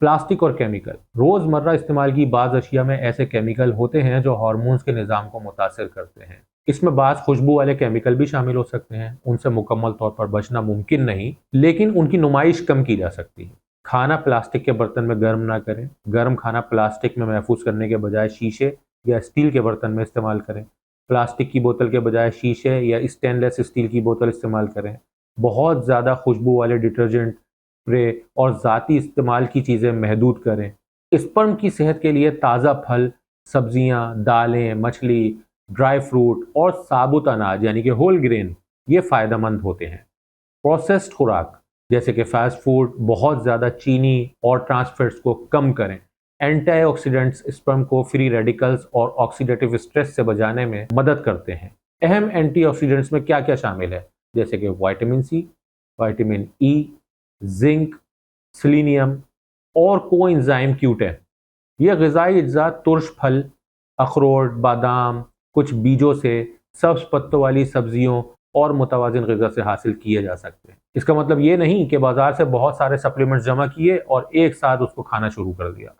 Plastic और chemical. रोजमर्रा इस्तेमाल की बाज़ अशिया में ऐसे केमिकल होते हैं जो हार्मोन्स के निज़ाम को मुतासिर करते हैं। इसमें बाज़ खुशबू वाले केमिकल भी शामिल हो सकते हैं। उनसे मुकम्मल तौर पर बचना मुमकिन नहीं, लेकिन उनकी नुमाइश कम की जा सकती है। खाना प्लास्टिक के बर्तन में गर्म ना करें। गर्म खाना प्लास्टिक में महफूज करने के बजाय शीशे या स्टील के बर्तन में इस्तेमाल करें। प्लास्टिक की बोतल के बजाय शीशे या स्टेनलेस स्टील की बोतल इस्तेमाल करें। बहुत ज़्यादा खुशबू वाले डिटर्जेंट, स्प्रे और ज़ाती इस्तेमाल की चीज़ें महदूद करें। स्पर्म की सेहत के लिए ताज़ा फल, सब्जियां, दालें, मछली, ड्राई फ्रूट और साबुत अनाज यानी कि होल ग्रेन ये फ़ायदेमंद होते हैं। प्रोसेस्ड खुराक जैसे कि फास्ट फूड, बहुत ज़्यादा चीनी और ट्रांसफैट्स को कम करें। एंटीऑक्सीडेंट्स स्पर्म को फ्री रेडिकल्स और ऑक्सीडेटिव स्ट्रेस से बचाने में मदद करते हैं। अहम एंटीऑक्सीडेंट्स में क्या क्या शामिल है, जैसे कि vitamin C, vitamin E, zinc, selenium और कोएंजाइम Q10। यह ग़िज़ाई अज्जा तुर्श फल, अखरोट, बादाम, कुछ बीजों से, सब्ज़ पत्तों वाली सब्जियों और मुतवाज़िन ग़िज़ा से हासिल किए जा सकते हैं। इसका मतलब ये नहीं कि बाज़ार से बहुत सारे सप्लीमेंट्स जमा किए और एक साथ उसको खाना शुरू कर दिया।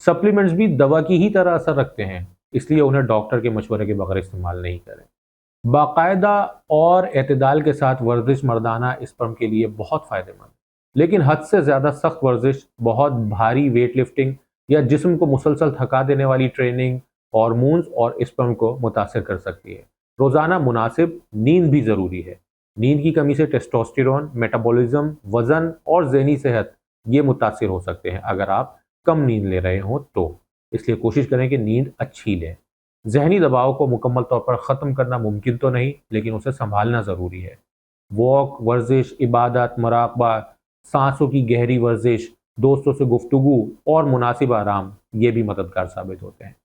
सप्लीमेंट्स भी दवा की ही तरह असर रखते हैं, इसलिए उन्हें डॉक्टर के मशवरे के बगैर इस्तेमाल नहीं करें। बाकायदा और एतदाल के साथ वर्जिश मर्दाना स्पर्म के लिए बहुत फ़ायदेमंद, लेकिन हद से ज़्यादा सख्त वर्जिश, बहुत भारी वेट लिफ्टिंग या जिस्म को मुसलसल थका देने वाली ट्रेनिंग हार्मोन्स और स्पर्म को मुतासर कर सकती है। रोज़ाना मुनासिब नींद भी ज़रूरी है। नींद की कमी से टेस्टोस्टेरोन, मेटाबॉलिज्म, वज़न और ज़हनी सेहत ये मुतासर हो सकते हैं अगर आप कम नींद ले रहे हों तो। इसलिए कोशिश करें कि नींद अच्छी लें। ज़हनी दबाव को मुकम्मल तौर पर ख़त्म करना मुमकिन तो नहीं, लेकिन उसे संभालना ज़रूरी है। वॉक, वर्जिश, इबादत, मुराक़बा, सांसों की गहरी वर्जिश, दोस्तों से गुफ्तगू और मुनासिब आराम ये भी मददगार साबित होते हैं।